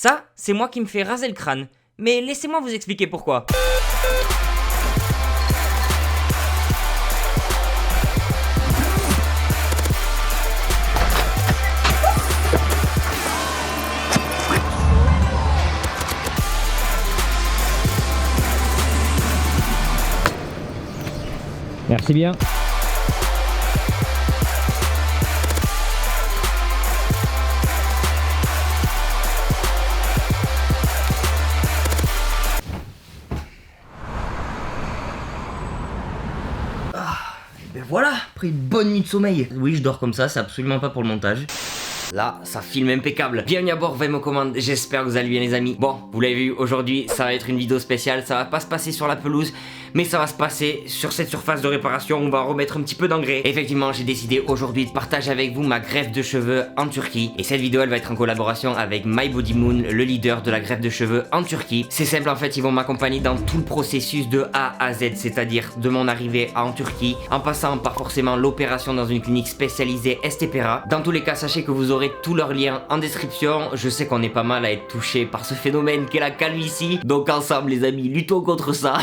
Ça, c'est moi qui me fais raser le crâne. Mais laissez-moi vous expliquer pourquoi. Merci bien. Ben voilà, après une bonne nuit de sommeil. Oui, je dors comme ça, c'est absolument pas pour le montage. Là, ça filme impeccable. Bienvenue à bord, Vemo Command, j'espère que vous allez bien les amis. Bon, vous l'avez vu, aujourd'hui, ça va être une vidéo spéciale. Ça va pas se passer sur la pelouse, mais ça va se passer sur cette surface de réparation. On va remettre un petit peu d'engrais. Effectivement, j'ai décidé aujourd'hui de partager avec vous ma greffe de cheveux en Turquie. Et cette vidéo, elle va être en collaboration avec My Body Moon, le leader de la greffe de cheveux en Turquie. C'est simple, en fait, ils vont m'accompagner dans tout le processus de A à Z, c'est-à-dire de mon arrivée en Turquie, en passant par forcément l'opération dans une clinique spécialisée Estepera. Dans tous les cas, sachez que vous aurez tous leurs liens en description. Je sais qu'on est pas mal à être touché par ce phénomène qu'est la calvitie, donc ensemble les amis, luttons contre ça.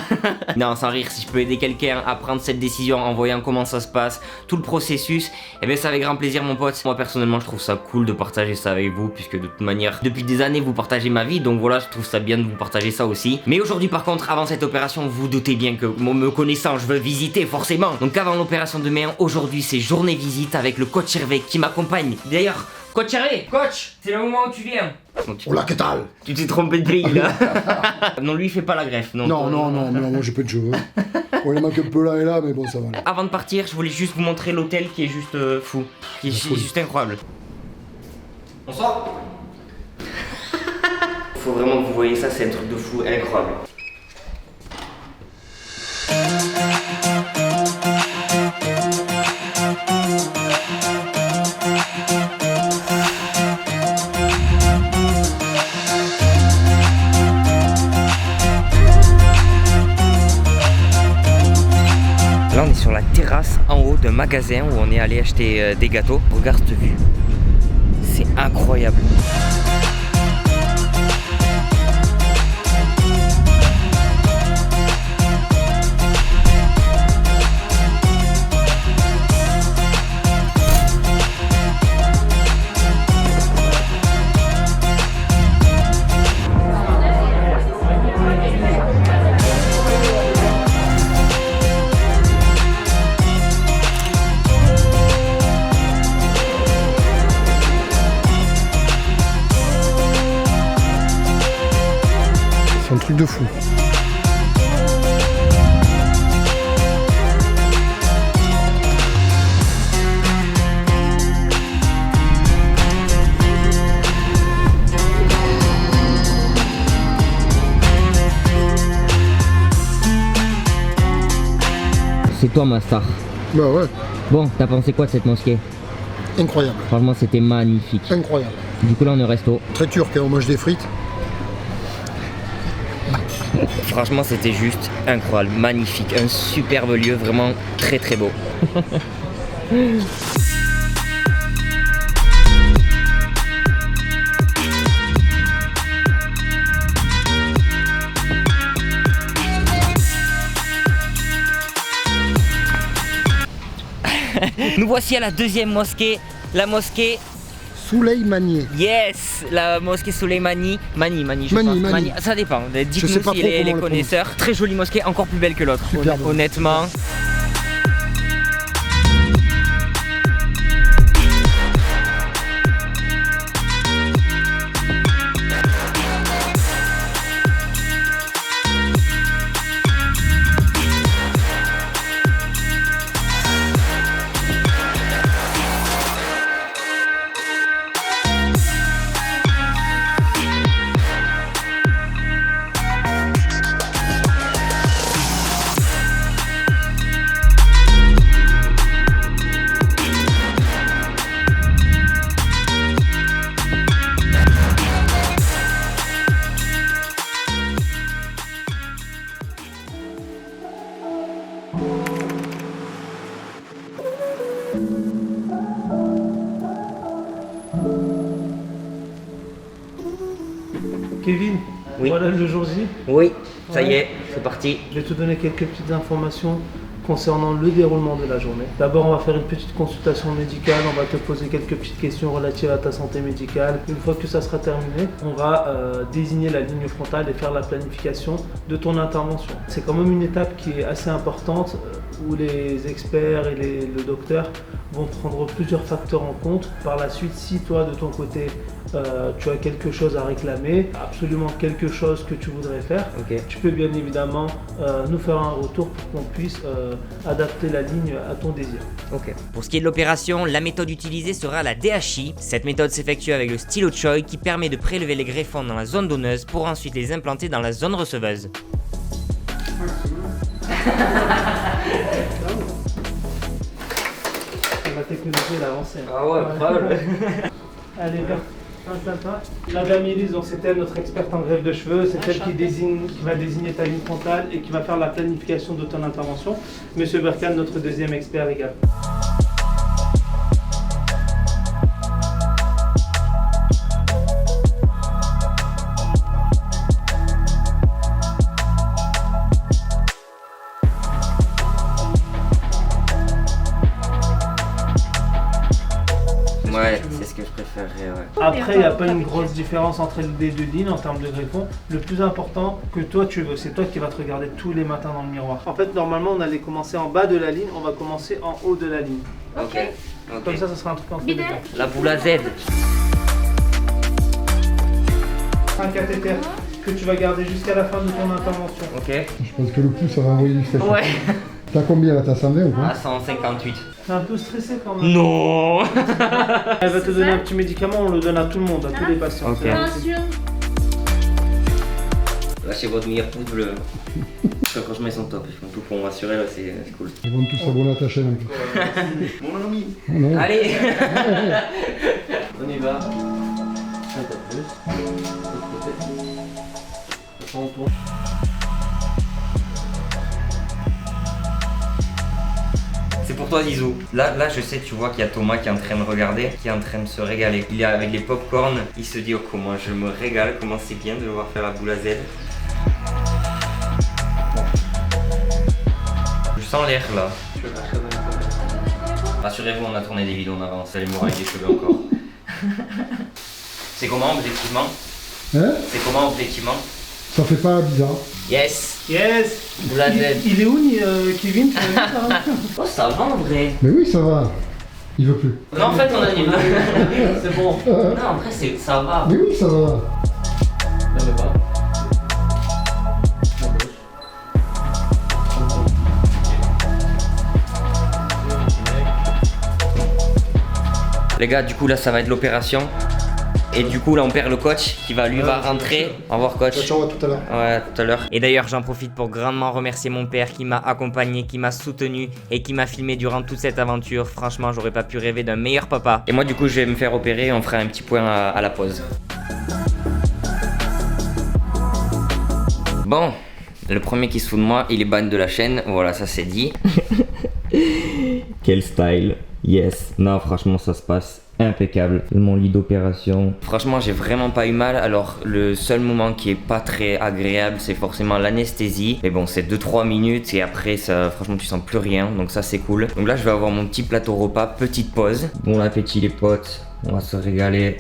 Non, sans rire, si je peux aider quelqu'un à prendre cette décision en voyant comment ça se passe, tout le processus, eh bien c'est avec grand plaisir mon pote. Moi personnellement je trouve ça cool de partager ça avec vous, puisque de toute manière depuis des années vous partagez ma vie, donc voilà, je trouve ça bien de vous partager ça aussi. Mais aujourd'hui par contre, avant cette opération, vous doutez bien que me connaissant, je veux visiter forcément. Donc avant l'opération de mai, aujourd'hui c'est journée visite avec le coach Hervé qui m'accompagne. D'ailleurs, coach Hervé, coach, c'est le moment où tu viens. Hola, ¿qué tal? Tu t'es trompé de pays là. Non, lui il fait pas la greffe. Non, moi j'ai peu de cheveux. On les manque un peu là et là, mais bon, ça va aller. Avant de partir, je voulais juste vous montrer l'hôtel qui est juste fou. Qui est juste incroyable. Bonsoir. Faut vraiment que vous voyez ça, c'est un truc de fou, incroyable. Là on est sur la terrasse en haut d'un magasin où on est allé acheter des gâteaux. Regarde cette vue, c'est incroyable. C'est un truc de fou. C'est toi ma star. Bah ouais, Bon, t'as pensé quoi de cette mosquée? incroyable. Franchement, c'était magnifique. Incroyable. Du coup, là, on est au resto. Très turc, hein, on mange des frites. Franchement c'était juste incroyable, magnifique, un superbe lieu, vraiment très très beau. Nous voici à la deuxième mosquée, la mosquée... Souleymaniye. Yes, la mosquée Soleimani, Mani, je Mani, pense. Mani. Ça dépend, Je sais dites-nous pas si trop les comment le connaisseurs. Très jolie mosquée, encore plus belle que l'autre, Superbe. honnêtement. Kevin, Oui. voilà le jour J. Oui, ça y est, c'est parti. Je vais te donner quelques petites informations concernant le déroulement de la journée. D'abord, on va faire une petite consultation médicale, on va te poser quelques petites questions relatives à ta santé médicale. Une fois que ça sera terminé, on va désigner la ligne frontale et faire la planification de ton intervention. C'est quand même une étape qui est assez importante où les experts et le docteur vont prendre plusieurs facteurs en compte. Par la suite, si toi de ton côté tu as quelque chose à réclamer, absolument quelque chose que tu voudrais faire, tu peux bien évidemment nous faire un retour pour qu'on puisse adapter la ligne à ton désir. Pour ce qui est de l'opération, la méthode utilisée sera la DHI. Cette méthode s'effectue avec le stylo Choi qui permet de prélever les greffons dans la zone donneuse pour ensuite les implanter dans la zone receveuse. La technologie elle a avancé. Ah ouais, probable. Allez, viens. Installe-toi. La dame Élise, donc c'était notre experte en greffe de cheveux, c'est elle qui va désigner ta ligne frontale et qui va faire la planification de ton intervention. Monsieur Berkan, notre deuxième expert également. Ouais, c'est ce que je préférerais, ouais. Après, il n'y a pas une grosse différence entre les deux lignes en termes de greffons. Le plus important que toi tu veux, c'est toi qui vas te regarder tous les matins dans le miroir. En fait, normalement, on allait commencer en bas de la ligne, on va commencer en haut de la ligne. Ok. Comme ça sera un truc en fait. La boule à Z. Un cathéter que tu vas garder jusqu'à la fin de ton intervention. Ok. Je pense que le pouls, ça va envoyer du stress. Ouais. T'as combien là? T'as 120 ou quoi? À 158. T'es un peu stressé quand même. Non. Elle va te donner un petit médicament, on le donne à tout le monde, à tous les patients. Ok. C'est- Lâchez votre meilleur pouce bleu. Franchement, ils sont top. Ils font tout pour me rassurer, là, c'est cool. Ils vont tous s'abonner à ta chaîne en plus. Mon ami. Oh non. Allez. On y va. Un peu plus. L'autre côté. On tourne. C'est pour toi, Zizou. Là, je sais, tu vois qu'il y a Thomas qui est en train de regarder, qui est en train de se régaler. Il est avec les pop-corn, il se dit, oh, comment je me régale, comment c'est bien de le voir faire la boule à Z. Je sens l'air là. Rassurez-vous, on a tourné des vidéos en avance, c'est l'hémorragie des cheveux encore. C'est comment objectivement? Hein? C'est comment objectivement? Ça fait pas bizarre. Yes. Yes. Boule à Z. Il est où Kevin? Tu l'as vu, ça Oh, ça va en vrai. Mais oui, ça va. Il veut plus. Non, en fait, on a dit. C'est bon. Non, en vrai, ça va. Mais oui, ça va. Ne mets pas. Les gars, du coup, là, ça va être l'opération. Et du coup, là, on perd le coach qui va rentrer. Au revoir, coach. Ciao, à tout à l'heure. Ouais, tout à l'heure. Et d'ailleurs, j'en profite pour grandement remercier mon père qui m'a accompagné, qui m'a soutenu et qui m'a filmé durant toute cette aventure. Franchement, j'aurais pas pu rêver d'un meilleur papa. Et moi, du coup, je vais me faire opérer. On fera un petit point à la pause. Bon, le premier qui se fout de moi, il est ban de la chaîne. Voilà, ça c'est dit. Quel style. Yes. Non, franchement, ça se passe impeccable. Mon lit d'opération. Franchement, j'ai vraiment pas eu mal. Alors, le seul moment qui est pas très agréable, c'est forcément l'anesthésie. Mais bon, c'est 2-3 minutes et après, ça, franchement, tu sens plus rien. Donc ça, c'est cool. Donc là, je vais avoir mon petit plateau repas. Petite pause. Bon appétit, les potes. On va se régaler.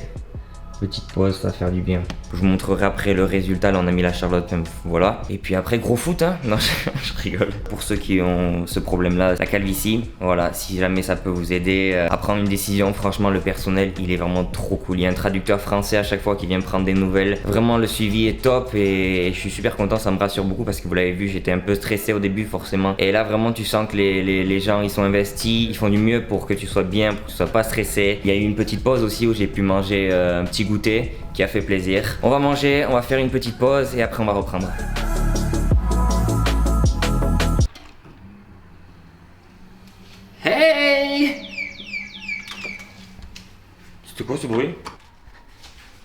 Petite pause, ça va faire du bien. Je vous montrerai après le résultat. Là, on a mis la Charlotte, voilà. Et puis après, gros foot, hein. Non, je rigole. Pour ceux qui ont ce problème-là, la calvitie, voilà. Si jamais ça peut vous aider à prendre une décision, franchement, le personnel, il est vraiment trop cool. Il y a un traducteur français à chaque fois qui vient prendre des nouvelles. Vraiment, le suivi est top et je suis super content. Ça me rassure beaucoup parce que vous l'avez vu, j'étais un peu stressé au début, forcément. Et là, vraiment, tu sens que les gens, ils sont investis. Ils font du mieux pour que tu sois bien, pour que tu sois pas stressé. Il y a eu une petite pause aussi où j'ai pu manger un petit goûter qui a fait plaisir. On va manger, on va faire une petite pause et après on va reprendre. Hey! C'était quoi ce bruit?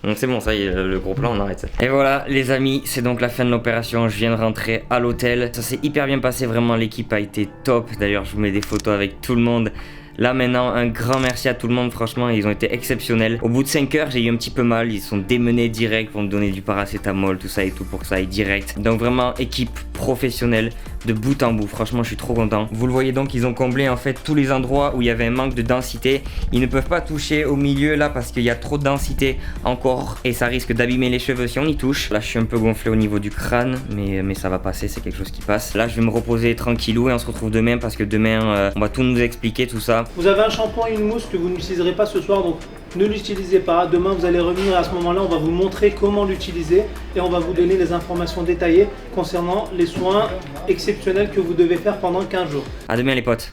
Donc c'est bon, ça y est, le gros plan, on arrête. Et voilà, les amis, c'est donc la fin de l'opération. Je viens de rentrer à l'hôtel. Ça s'est hyper bien passé, vraiment, l'équipe a été top. D'ailleurs, je vous mets des photos avec tout le monde. Là maintenant, un grand merci à tout le monde, franchement, ils ont été exceptionnels. Au bout de 5 heures, j'ai eu un petit peu mal, ils sont démenés direct pour me donner du paracétamol, tout ça et tout pour que ça aille direct. Donc vraiment, équipe professionnelle de bout en bout, franchement je suis trop content. Vous le voyez donc, ils ont comblé en fait tous les endroits où il y avait un manque de densité. Ils ne peuvent pas toucher au milieu là parce qu'il y a trop de densité encore et ça risque d'abîmer les cheveux si on y touche. Là je suis un peu gonflé au niveau du crâne mais ça va passer, c'est quelque chose qui passe. Là je vais me reposer tranquillou et on se retrouve demain parce que demain on va tout nous expliquer tout ça. Vous avez un shampoing et une mousse que vous n'utiliserez pas ce soir, donc ne l'utilisez pas. Demain vous allez revenir, à ce moment-là on va vous montrer comment l'utiliser et on va vous donner les informations détaillées concernant les soins exceptionnels que vous devez faire pendant 15 jours. À demain les potes.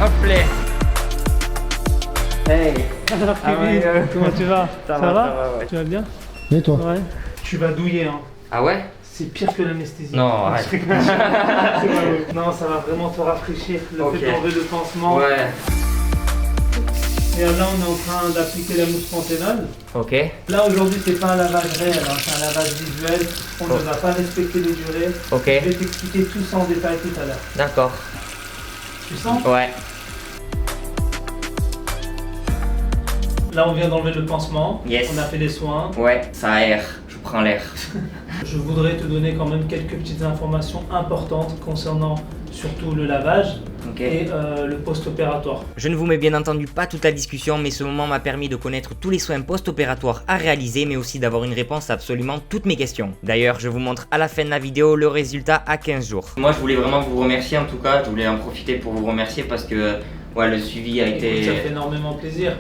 Hop là. Hey. Alors Kevin, comment tu vas? Ça va ouais. Tu vas bien? Et toi? Ouais. Tu vas douiller hein. Ah ouais? C'est pire que l'anesthésie. Non, arrête. Non, ça va vraiment te rafraîchir. Le Ok. fait d'enlever le pansement. Ouais. Et là, on est en train d'appliquer la mousse panthénol. Ok. Là, aujourd'hui, c'est pas un lavage réel, hein, c'est un lavage visuel. On ne va pas respecter les durées. Ok. Je vais t'expliquer tout ça en détail tout à l'heure. D'accord. Tu sens? Ouais. Là, on vient d'enlever le pansement. Yes. On a fait des soins. Ouais, ça aère. Je prends l'air. Je voudrais te donner quand même quelques petites informations importantes concernant surtout le lavage Ok. et le post-opératoire. Je ne vous mets bien entendu pas toute la discussion, mais ce moment m'a permis de connaître tous les soins post-opératoires à réaliser, mais aussi d'avoir une réponse à absolument toutes mes questions. D'ailleurs, je vous montre à la fin de la vidéo le résultat à 15 jours. Moi, je voulais vraiment vous remercier en tout cas, je voulais en profiter pour vous remercier parce que ouais, le suivi a Écoute, été... ça fait énormément plaisir.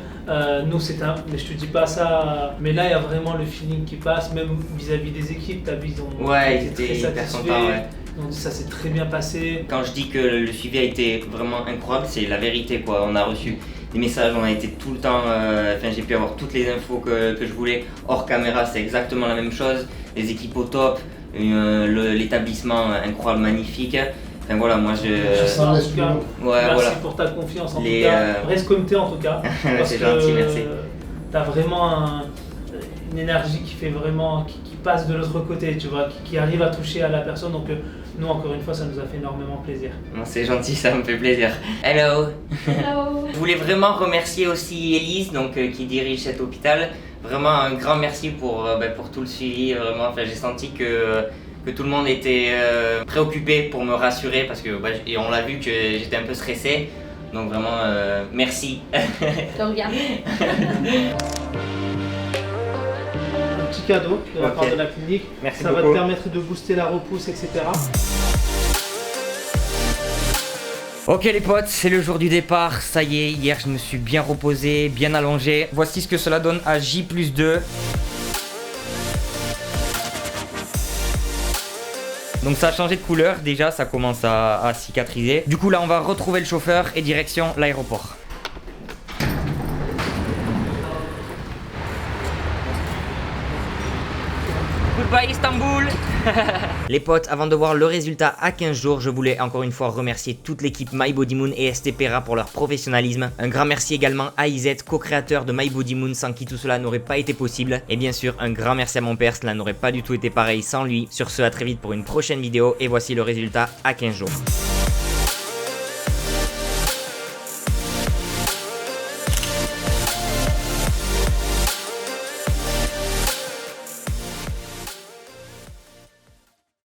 Nous, c'est un. Mais je te dis pas ça. Mais là, il y a vraiment le feeling qui passe, même vis-à-vis des équipes. T'as vu, ils ont Ouais, ils été étaient très hyper satisfaits. contents, ouais. Ils ont dit ça s'est très bien passé. Quand je dis que le suivi a été vraiment incroyable, c'est la vérité quoi. On a reçu des messages, on a été tout le temps, enfin j'ai pu avoir toutes les infos que je voulais. Hors caméra, c'est exactement la même chose. Les équipes au top, l'établissement incroyable, magnifique. Enfin voilà, moi je... Ça En laisse tout cas, plus Ouais, merci voilà. pour ta confiance en Les, tout cas. Reste comme t'es en tout cas. Parce C'est que gentil, merci. t'as vraiment une énergie qui fait vraiment, qui passe de l'autre côté, tu vois, qui arrive à toucher à la personne. Donc nous, encore une fois, ça nous a fait énormément plaisir. Bon, c'est gentil, ça me fait plaisir. Hello. Hello. Je voulais vraiment remercier aussi Elise, donc, qui dirige cet hôpital. Vraiment un grand merci pour tout le suivi. Vraiment, enfin, j'ai senti que tout le monde était préoccupé pour me rassurer parce que et on l'a vu que j'étais un peu stressé. Donc vraiment, merci. Je regarde. Un petit cadeau de la Ok. part de la clinique. Merci ça va beaucoup. te permettre de booster la repousse, etc. Ok les potes, c'est le jour du départ, ça y est, hier je me suis bien reposé, bien allongé. Voici ce que cela donne à J+2. Donc ça a changé de couleur, déjà ça commence à cicatriser. Du coup là on va retrouver le chauffeur et direction l'aéroport. Goodbye Istanbul. Les potes, avant de voir le résultat à 15 jours, je voulais encore une fois remercier toute l'équipe My Body Moon et STPera pour leur professionnalisme. Un grand merci également à Izette, co-créateur de My Body Moon, sans qui tout cela n'aurait pas été possible. Et bien sûr, un grand merci à mon père, cela n'aurait pas du tout été pareil sans lui. Sur ce, à très vite pour une prochaine vidéo et voici le résultat à 15 jours.